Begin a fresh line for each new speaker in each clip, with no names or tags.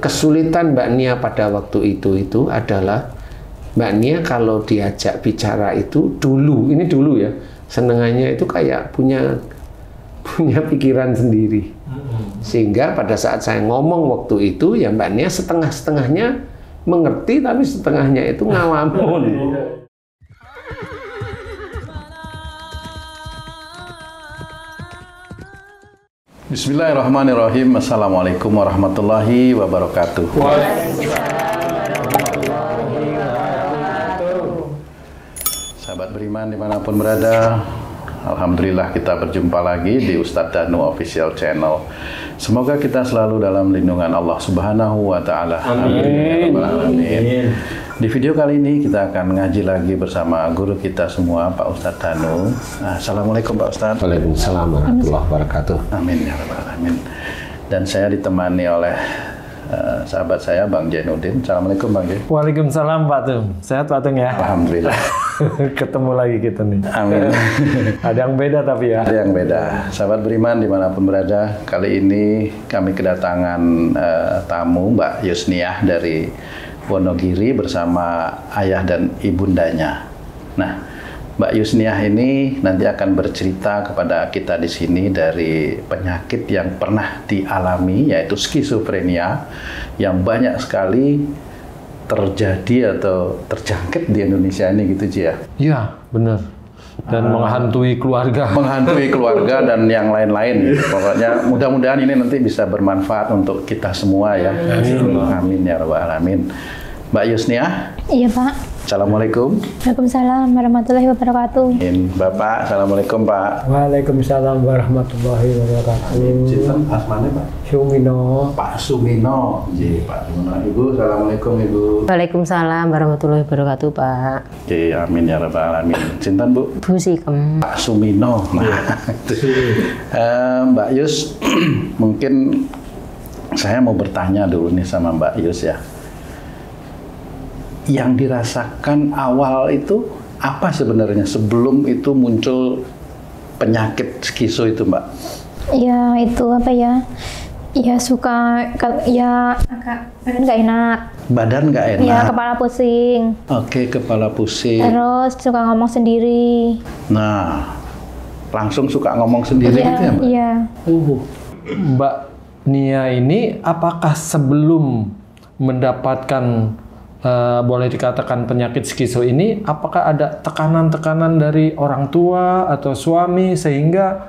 kesulitan Mbak Nia pada waktu itu adalah Mbak Nia kalau diajak bicara itu dulu ya, senengannya itu kayak punya pikiran sendiri. Sehingga pada saat saya ngomong waktu itu ya Mbak Nia setengah-setengahnya mengerti tapi setengahnya itu ngalamun.
Bismillahirrahmanirrahim. Assalamualaikum warahmatullahi wabarakatuh. Sahabat beriman dimanapun berada, alhamdulillah kita berjumpa lagi di Ustadz Danu Official Channel. Semoga kita selalu dalam lindungan Allah Subhanahu wa Ta'ala. Amin. Amin. Di video kali ini kita akan ngaji lagi bersama guru kita semua, Pak Ustadz Danu. Assalamualaikum Pak Ustadz.
Waalaikumsalam warahmatullahi wabarakatuh.
Amin ya rabbal alamin. Dan saya ditemani oleh sahabat saya Bang Jainuddin. Assalamualaikum Bang Jain.
Waalaikumsalam Pak Tung. Sehat Pak Tung ya?
Alhamdulillah.
Ketemu lagi kita nih.
Amin.
Ada yang beda tapi ya?
Ada yang beda. Sahabat beriman dimanapun berada, kali ini kami kedatangan tamu Mbak Yusniah dari Wonogiri bersama ayah dan ibundanya. Nah, Mbak Yusniah ini nanti akan bercerita kepada kita di sini dari penyakit yang pernah dialami, yaitu skizofrenia, yang banyak sekali terjadi atau terjangkit di Indonesia ini gitu Ci ya?
Iya, benar. Dan menghantui keluarga.
Menghantui keluarga dan yang lain-lain. Gitu. Pokoknya mudah-mudahan ini nanti bisa bermanfaat untuk kita semua ya. Amin ya rabbal alamin. Mbak Yusniah?
Iya Pak.
Assalamualaikum.
Waalaikumsalam warahmatullahi wabarakatuh.
Bapak, Assalamualaikum Pak.
Waalaikumsalam warahmatullahi wabarakatuh.
Cinten asmane Pak?
Sumino.
Pak Sumino. Iya Pak Sumino. Ibu, Assalamualaikum Ibu.
Waalaikumsalam warahmatullahi wabarakatuh Pak.
Oke, amin ya rabbal alamin. Cinten Bu?
Bu Sikem.
Pak Sumino. Nah, Mbak Yus, mungkin saya mau bertanya dulu nih sama Mbak Yus ya. Yang dirasakan awal itu apa sebenarnya sebelum itu muncul penyakit skizo itu Mbak?
Ya itu apa ya? Ya suka ya agak badan nggak enak.
Badan nggak enak?
Ya kepala pusing.
Oke, kepala pusing.
Terus suka ngomong sendiri.
Nah, langsung suka ngomong sendiri gitu ya Mbak?
Iya.
Mbak Nia ini apakah sebelum mendapatkan boleh dikatakan penyakit skizo ini, apakah ada tekanan-tekanan dari orang tua atau suami sehingga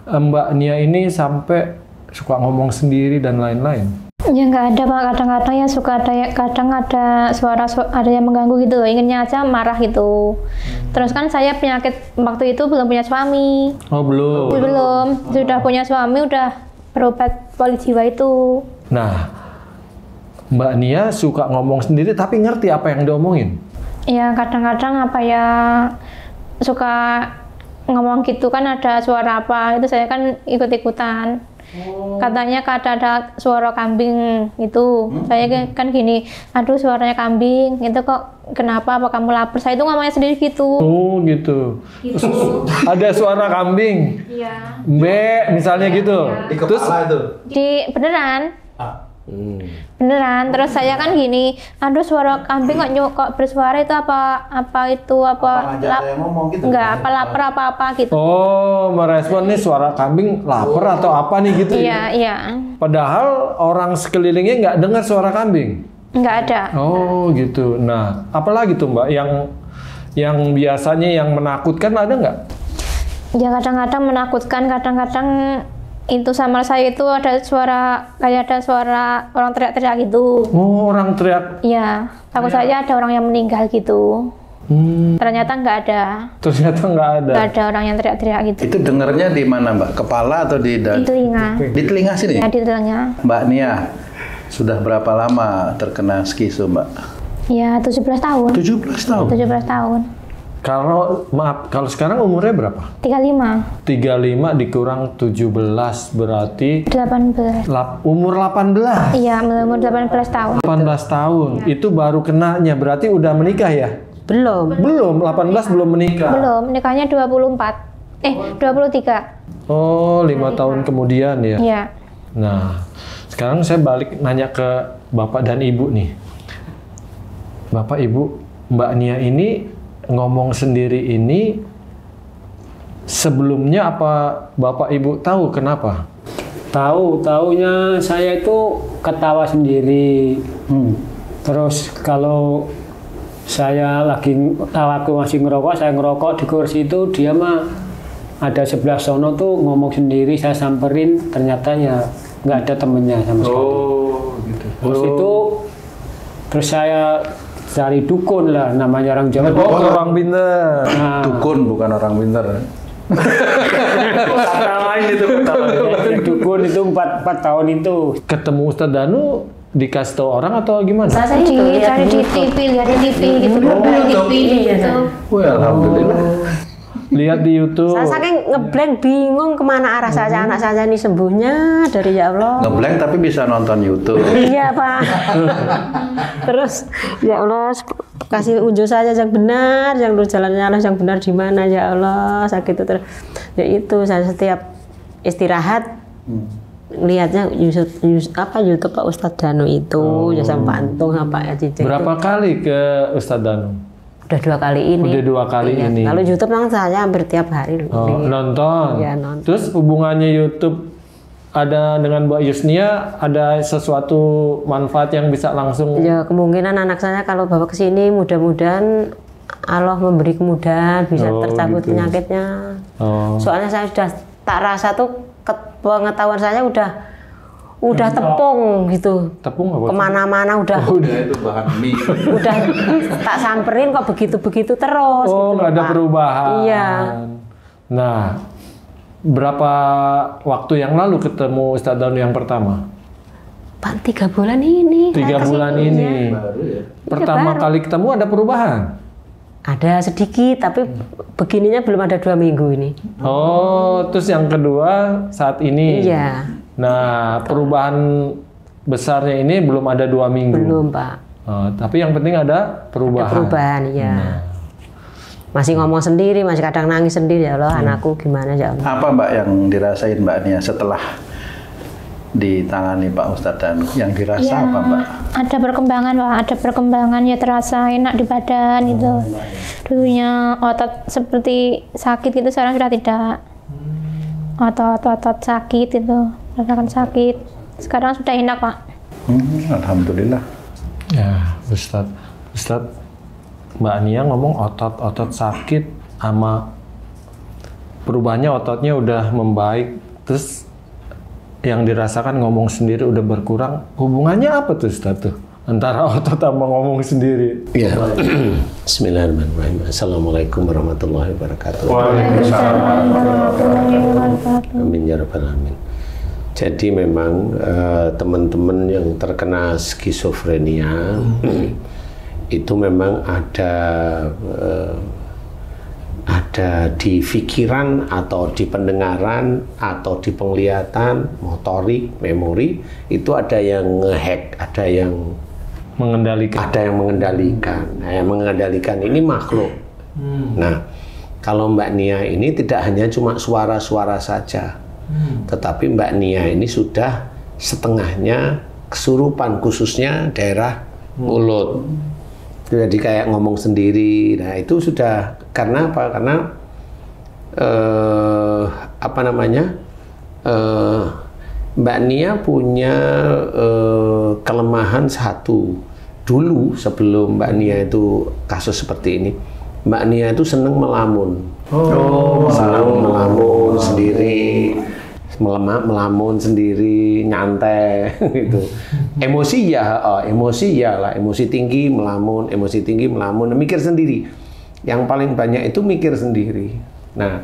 Mbak Nia ini sampai suka ngomong sendiri dan lain-lain?
Ya nggak ada Pak, kadang-kadang ya suka ada, kadang ada suara ada yang mengganggu gitu loh, inginnya aja marah gitu. Terus kan saya penyakit waktu itu belum punya suami.
Oh belum?
Belum, sudah punya suami, udah berobat poli jiwa itu.
Nah, Mbak Nia suka ngomong sendiri tapi ngerti apa yang diomongin?
Ya kadang-kadang apa ya suka ngomong gitu kan ada suara apa, itu saya kan ikut-ikutan. Katanya ada suara kambing gitu. Saya kan gini, aduh suaranya kambing, itu kok kenapa, apa kamu lapar? Saya itu ngomongnya sendiri gitu.
Oh gitu. Ada suara kambing?
Iya.
Mbak misalnya gitu.
Di kepala terus, itu?
Beneran. Beneran. Terus saya kan gini, aduh suara kambing kok bersuara itu apa
ngomong gitu?
Enggak, apa lapar apa gitu.
Oh, merespon nih suara kambing lapar atau apa nih gitu.
Iya, iya.
Padahal orang sekelilingnya nggak dengar suara kambing.
Nggak ada.
Oh, gitu. Nah, apalagi tuh Mbak yang biasanya yang menakutkan ada nggak?
Ya kadang-kadang menakutkan, kadang-kadang itu sama saya itu ada suara kayak ada suara orang teriak-teriak gitu.
Oh, orang teriak.
Iya, takut saya ada orang yang meninggal gitu. Ternyata nggak ada.
Ternyata nggak ada.
Nggak ada orang yang teriak-teriak gitu.
Itu dengarnya di mana Mbak? Kepala atau di
telinga?
Di telinga sini?
Ya, di telinga.
Mbak Nia, sudah berapa lama terkena skizo Mbak?
Ya 17 tahun.
17 tahun?
17 tahun.
Kalau sekarang umurnya berapa?
35.
35 dikurang 17 berarti
18.
Umur 18.
Iya, umur 18 tahun.
18 tahun. Ya. Itu baru kenanya, berarti udah menikah ya?
Belum.
Belum, 18 belum menikah.
Belum, nikahnya 23.
Oh, 5 tahun kemudian ya?
Iya.
Nah, Sekarang saya balik nanya ke Bapak dan Ibu nih. Bapak, Ibu, Mbak Nia ini ngomong sendiri ini sebelumnya apa Bapak Ibu tahu kenapa?
Taunya saya itu ketawa sendiri. Terus kalau saya lagi waktu masih ngerokok, saya ngerokok di kursi itu, dia mah ada sebelah sono tuh ngomong sendiri, saya samperin, ternyata ya nggak ada temennya sama sekali.
Oh, gitu.
Terus saya cari dukun lah, namanya orang Jawa.
Oh, orang pinter.
Nah,
Dukun bukan orang pintar.
Kata lain itu.
dukun itu 4 tahun itu.
Ketemu Ustadz Danu dikasih tahu orang atau gimana?
Saya itu lihat
Cari di
di
TV, lihat di TV gitu, di TV gitu.
Wah, alhamdulillah.
Lihat di YouTube.
Saya saking ngeblank bingung kemana arah saja anak saya ini sembuhnya dari ya Allah.
Ngeblank tapi bisa nonton YouTube.
Iya Pak. Terus ya Allah kasih unjuk saja yang benar, yang lurus jalannya Allah yang benar di mana ya Allah, sakit itu terus. Ya itu saya setiap istirahat lihatnya YouTube Pak Ustadz Danu itu, ya sama Pantung sama Pak Cici.
Berapa kali ke Ustadz Danu?
Udah 2 kali ini.
Udah 2 kali
Iya.
ini.
Kalau YouTube memang saya hampir tiap hari.
Oh, nonton.
Iya, nonton.
Terus hubungannya YouTube ada dengan Mbak Yusnia, ada sesuatu manfaat yang bisa langsung?
Ya kemungkinan anak saya kalau bawa ke sini mudah-mudahan Allah memberi kemudahan bisa tercabut
gitu.
penyakitnya.
Oh.
Soalnya saya sudah tak rasa tuh pengetahuan saya udah tepung gitu.
Tepung apa?
Kemana-mana udah
Itu bahan mie.
udah tak samperin kok begitu-begitu terus.
Oh,
gitu
nggak
loh,
ada
Pak.
perubahan.
Iya.
Nah, berapa waktu yang lalu ketemu Ustadz Danu yang pertama?
Pak 3 bulan ini.
3
saya
bulan
kesini,
ini.
ya.
Pertama
baru.
kali ketemu ada perubahan?
Ada sedikit, tapi begininya belum ada 2 minggu ini.
Oh, terus yang kedua saat ini?
Iya.
Nah, perubahan besarnya ini belum ada 2 minggu?
Belum, Pak.
Oh, tapi yang penting ada perubahan.
Ada perubahan, iya.
Nah.
Masih ngomong sendiri, masih kadang nangis sendiri, ya Allah, anakku gimana ya Allah.
Apa Mbak yang dirasain Mbak Nia setelah ditangani Pak Ustadz Danu? Yang dirasa
Ya,
apa Mbak?
ada perkembangan, Pak. Ada perkembangan, ya terasa enak di badan itu. Dulunya otot seperti sakit itu sekarang sudah tidak. Otot sakit itu, rasakan sakit. Sekarang sudah enak, Pak.
Alhamdulillah.
Ya, Ustadz, Mbak Nia ngomong otot sakit sama perubahannya ototnya udah membaik, terus yang dirasakan ngomong sendiri udah berkurang. Hubungannya apa tuh Ustadz tuh? Antara otot sama ngomong sendiri.
Ya. Bismillahirrahmanirrahim. Assalamualaikum warahmatullahi wabarakatuh. Amin ya rabbal alamin. Jadi memang teman-teman yang terkena skizofrenia itu memang ada di pikiran atau di pendengaran atau di penglihatan, motorik, memori itu ada yang ngehack, ada yang
Mengendalikan.
Nah, yang mengendalikan ini makhluk. Nah, kalau Mbak Nia ini tidak hanya cuma suara-suara saja, tetapi Mbak Nia ini sudah setengahnya kesurupan, khususnya daerah mulut. Jadi kayak ngomong sendiri. Nah, itu sudah karena apa? Karena Mbak Nia punya kelemahan satu. Dulu sebelum Mbak Nia itu kasus seperti ini, Mbak Nia itu seneng melamun. Seneng melamun sendiri, melamun sendiri, nyantai gitu. Emosi ya, emosi tinggi melamun, mikir sendiri. Yang paling banyak itu mikir sendiri. Nah,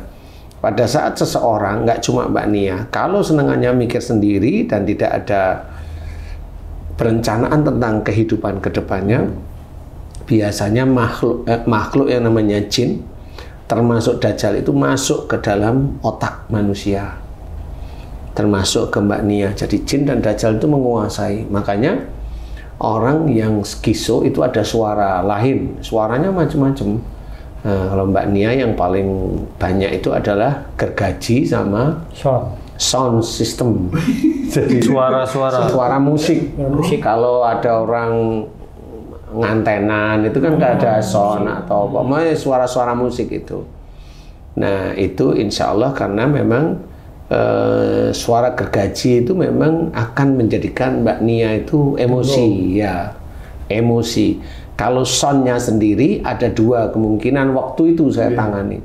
pada saat seseorang, nggak cuma Mbak Nia, kalau senengannya mikir sendiri dan tidak ada perencanaan tentang kehidupan kedepannya, biasanya makhluk yang namanya jin, termasuk Dajjal itu masuk ke dalam otak manusia, termasuk ke Mbak Nia. Jadi jin dan Dajjal itu menguasai. Makanya orang yang skizo itu ada suara lain, suaranya macam-macam. Nah, kalau Mbak Nia yang paling banyak itu adalah gergaji sama sound system. Jadi suara musik. Kalau ada orang ngantenan itu kan nggak ada sound atau apa, suara-suara musik itu. Nah itu insya Allah karena memang suara gergaji itu memang akan menjadikan Mbak Nia itu emosi, ya emosi. Kalau soundnya sendiri ada dua kemungkinan waktu itu saya tangani.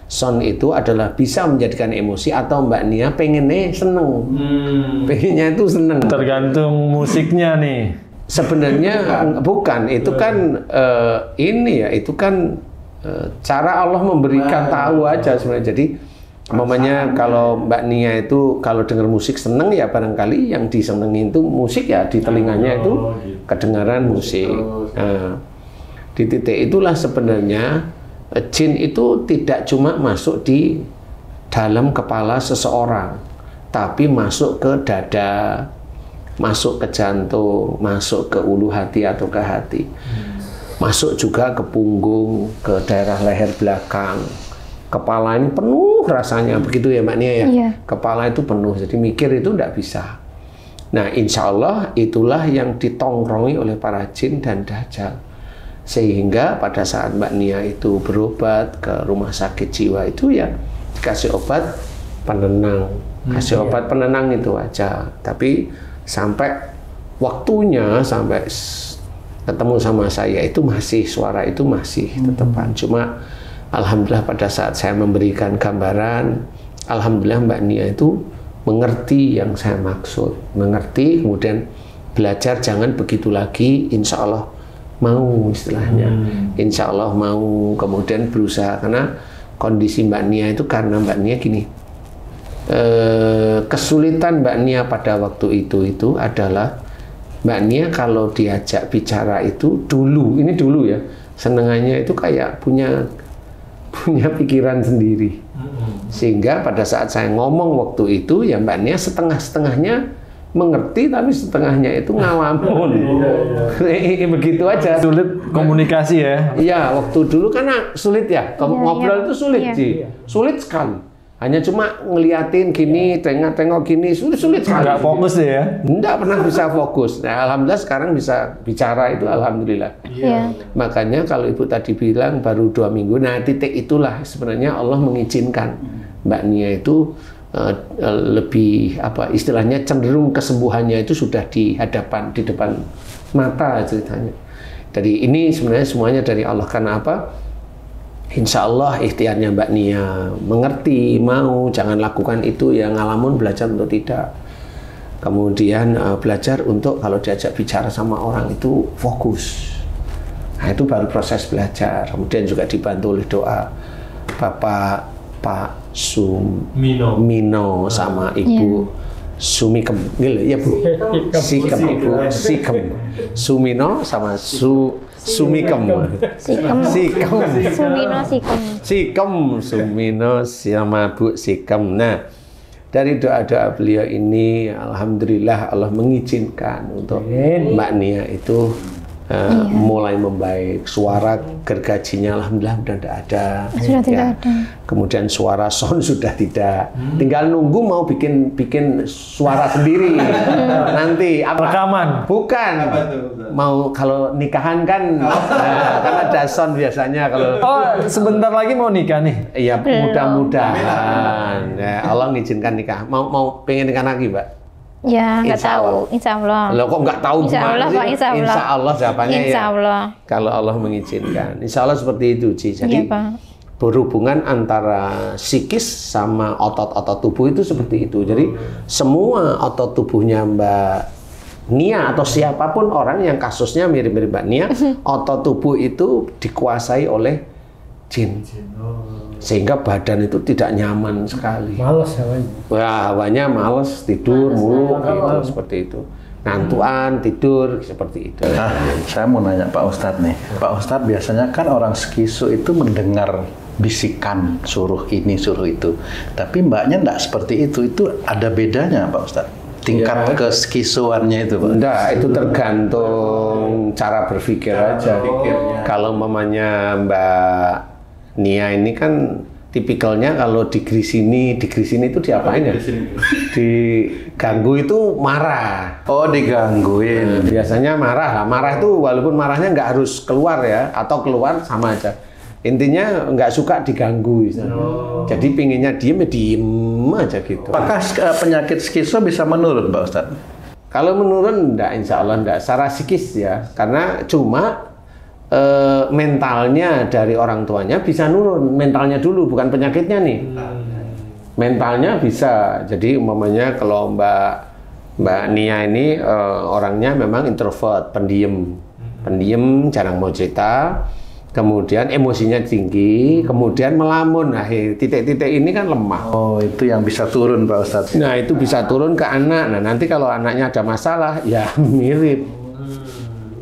Sound itu adalah bisa menjadikan emosi atau Mbak Nia pengennya seneng, pengennya itu seneng.
Tergantung musiknya nih.
Sebenarnya bukan, itu kan ini ya, itu kan cara Allah memberikan tahu aja sebenarnya. Jadi umpamanya kalau Mbak Nia itu kalau dengar musik seneng ya barangkali yang disenengin itu musik ya, di telinganya itu kedengaran musik. Nah, di titik itulah sebenarnya jin itu tidak cuma masuk di dalam kepala seseorang, tapi masuk ke dada, masuk ke jantung, masuk ke ulu hati atau ke hati, masuk juga ke punggung, ke daerah leher belakang. Kepala ini penuh rasanya, begitu ya Mbak Nia ya?
Iya.
Kepala itu penuh, jadi mikir itu tidak bisa. Nah insya Allah itulah yang ditongkrongi oleh para jin dan dajjal. Sehingga pada saat Mbak Nia itu berobat ke rumah sakit jiwa itu ya dikasih obat penenang, kasih obat penenang itu aja. Tapi sampai waktunya, sampai ketemu sama saya itu masih suara itu masih tetepan. Cuma alhamdulillah pada saat saya memberikan gambaran, alhamdulillah Mbak Nia itu mengerti yang saya maksud, mengerti, kemudian belajar jangan begitu lagi, insya Allah mau istilahnya, insya Allah mau, kemudian berusaha. Karena kondisi Mbak Nia itu karena Mbak Nia gini, kesulitan Mbak Nia pada waktu itu adalah Mbak Nia kalau diajak bicara itu dulu ya, senengannya itu kayak punya pikiran sendiri. Sehingga pada saat saya ngomong waktu itu ya Mbak Nia setengah-setengahnya mengerti tapi setengahnya itu ngalamun. Begitu aja.
Sulit komunikasi ya?
Iya, waktu dulu karena sulit ya. Ngobrol itu sulit sih. Sulit sekali. Hanya cuma ngeliatin gini, tengok-tengok gini, sulit sekali.
Nggak fokus deh ya?
Nggak pernah bisa fokus. Nah, alhamdulillah sekarang bisa bicara itu alhamdulillah.
Iya.
Makanya kalau Ibu tadi bilang baru 2 minggu, nah titik itulah sebenarnya Allah mengizinkan Mbak Nia itu lebih apa istilahnya cenderung kesembuhannya itu sudah di depan mata ceritanya. Jadi ini sebenarnya semuanya dari Allah. Karena apa? Insya Allah ikhtiarnya Mbak Nia mengerti, mau, jangan lakukan itu ya, ngalamun belajar untuk tidak. Kemudian belajar untuk kalau diajak bicara sama orang itu fokus. Nah itu baru proses belajar. Kemudian juga dibantu oleh doa Pak Sumino sama Ibu Sumikem, ya Bu, Sikem Ibu Sikem, Sumino sama Sumikem, Sumino sama Bu Sikem. Nah dari doa-doa beliau ini, alhamdulillah Allah mengizinkan untuk Mbak Nia itu mulai membaik. Suara gergajinya alhamdulillah sudah tidak ada.
Sudah tidak ada.
Kemudian suara sound sudah tidak. Tinggal nunggu mau bikin suara sendiri. Nanti apa?
Rekaman.
Bukan. Mau kalau nikahan kan kan ada sound biasanya kalau.
Oh, sebentar lagi mau nikah nih.
Iya, mudah-mudahan. Ya, Allah mengizinkan nikah. Mau pengen nikah lagi, Mbak?
Ya, nggak tahu. Insya Allah.
Loh kok nggak tahu
Insya Allah, Pak. Insya Allah.
Insya Allah jawabannya
Insya Allah.
Ya. Kalau Allah mengizinkan. Insya Allah seperti itu, Ci. Jadi
Iya, Pak.
berhubungan antara psikis sama otot-otot tubuh itu seperti itu. Jadi semua otot tubuhnya Mbak Nia atau siapapun orang yang kasusnya mirip-mirip Mbak Nia, otot tubuh itu dikuasai oleh jin. Sehingga badan itu tidak nyaman sekali.
Males hawanya.
Wah, hawanya males, tidur mulu gitu, seperti itu. Ngantuan, tidur, seperti itu.
Nah, saya mau nanya Pak Ustadz nih. Pak Ustadz biasanya kan orang skizo itu mendengar bisikan suruh ini, suruh itu. Tapi mbaknya enggak seperti itu. Itu ada bedanya Pak Ustadz? Tingkat keskisoannya itu Pak?
Enggak, itu tergantung cara berpikir aja. Kalau mamanya Mbak Nia ini kan tipikalnya kalau digrisini itu diapain ya? Diganggu itu marah.
Oh, digangguin.
Biasanya marah lah. Marah itu walaupun marahnya nggak harus keluar ya, atau keluar sama aja. Intinya nggak suka diganggu. Jadi pinginnya diem aja gitu.
Apakah penyakit skizo bisa menurun, Pak Ustadz?
Kalau menurun enggak, insya Allah enggak. Secara psikis ya, karena cuma mentalnya dari orang tuanya bisa nurun. Mentalnya dulu, bukan penyakitnya nih. Mentalnya bisa. Jadi umpamanya kalau Mbak Nia ini orangnya memang introvert, pendiam, jarang mau cerita. Kemudian emosinya tinggi, kemudian melamun. Nah, titik-titik ini kan lemah.
Oh, itu yang bisa turun, Pak Ustadz.
Nah, itu bisa turun ke anak. Nah, nanti kalau anaknya ada masalah, ya mirip.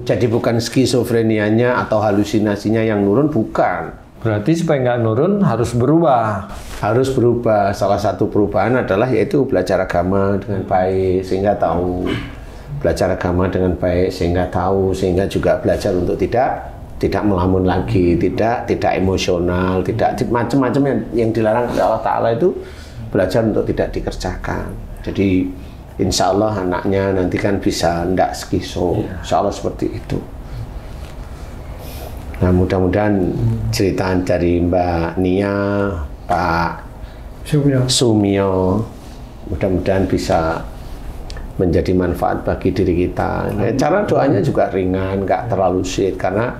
Jadi bukan skizofrenianya atau halusinasinya yang nurun, bukan.
Berarti supaya nggak nurun harus berubah.
Harus berubah. Salah satu perubahan adalah yaitu belajar agama dengan baik sehingga tahu. Belajar agama dengan baik sehingga tahu, sehingga juga belajar untuk tidak melamun lagi, tidak emosional, tidak macam-macam yang dilarang oleh Allah Ta'ala itu belajar untuk tidak dikerjakan. Jadi insya Allah anaknya nanti kan bisa ndak skizo, insya Allah seperti itu. Nah, mudah-mudahan cerita dari Mbak Nia, Pak Sumio, mudah-mudahan bisa menjadi manfaat bagi diri kita. Cara doanya juga ringan, nggak terlalu sulit, karena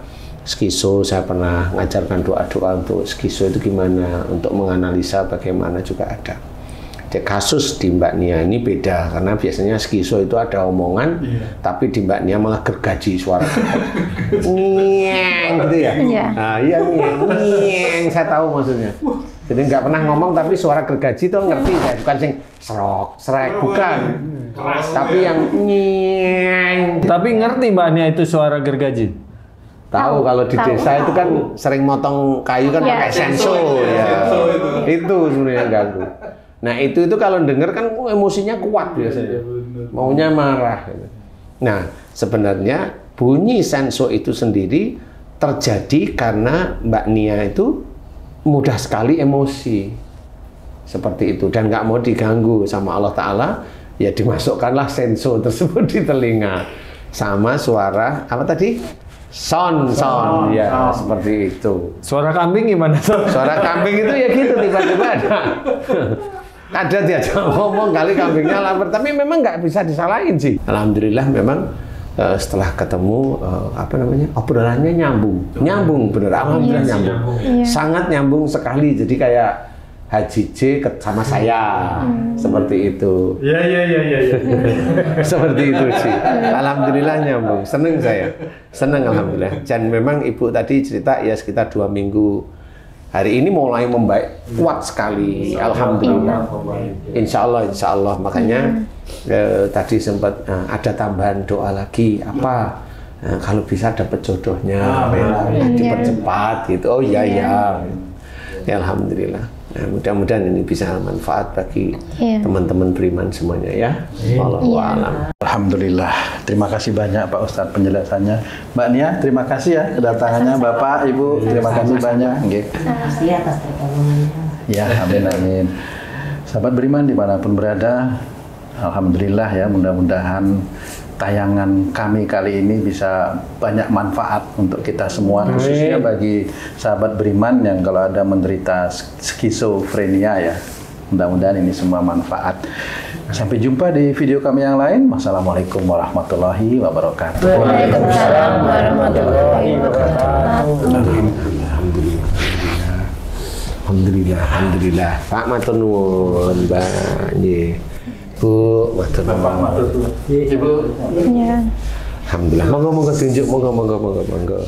skizo saya pernah ngajarkan doa-doa untuk skizo itu gimana, untuk menganalisa bagaimana juga ada. Jadi kasus di Mbak Nia ini beda, karena biasanya skizo itu ada omongan, tapi di Mbak Nia malah gergaji suara. Nyeng gitu ya? Nah, iya nyeng, saya tahu maksudnya. Jadi nggak pernah ngomong tapi suara gergaji itu ngerti ya, bukan sing serok, serek, bukan. Tapi yang nyeng.
Tapi ngerti Mbak Nia itu suara gergaji?
Tahu kalau di desa itu kan sering motong kayu kan pakai senso ya. Itu sebenarnya ganggu. Nah itu kalau denger kan emosinya kuat biasanya, maunya marah. Nah sebenarnya bunyi senso itu sendiri terjadi karena Mbak Nia itu mudah sekali emosi seperti itu dan nggak mau diganggu sama Allah Ta'ala, ya dimasukkanlah senso tersebut di telinga sama suara apa tadi? Son, ya seperti itu.
Suara kambing gimana?
Suara kambing itu ya gitu tiba-tiba ada diajak ngomong kali kambingnya lapar, tapi memang nggak bisa disalahin sih. Alhamdulillah memang setelah ketemu obrolannya nyambung bener, alhamdulillah nyambung, sangat nyambung sekali. Jadi kayak Haji J sama saya seperti itu. Iya. Seperti itu sih. Alhamdulillah nyambung. Seneng saya. Seneng alhamdulillah. Dan memang Ibu tadi cerita ya sekitar 2 minggu. Hari ini mulai membaik kuat sekali. Alhamdulillah. Insya Allah. Makanya tadi sempat ada tambahan doa lagi apa? Kalau bisa dapat jodohnya, dipercepat gitu. Oh iya. Ya, alhamdulillah. Nah, mudah-mudahan ini bisa manfaat bagi teman-teman beriman semuanya ya. Wallahu a'lam.
Alhamdulillah. Terima kasih banyak Pak Ustadz penjelasannya. Mbak Nia, terima kasih ya kedatangannya. Bapak, Ibu, terima kasih banyak.
Terima kasih atas pertolongannya.
Ya, amin. Sahabat beriman dimanapun berada, alhamdulillah ya, mudah-mudahan tayangan kami kali ini bisa banyak manfaat untuk kita semua, khususnya bagi sahabat beriman yang kalau ada menderita skizofrenia ya. Mudah-mudahan ini semua manfaat. Sampai jumpa di video kami yang lain. Wassalamualaikum warahmatullahi wabarakatuh.
Waalaikumsalam warahmatullahi wabarakatuh.
Alhamdulillah. Pak matur nuwun, Mbak. Nggih. Bu, matur nuwun.
Ibu.
Iya.
Alhamdulillah. Monggo tunjuk, monggo.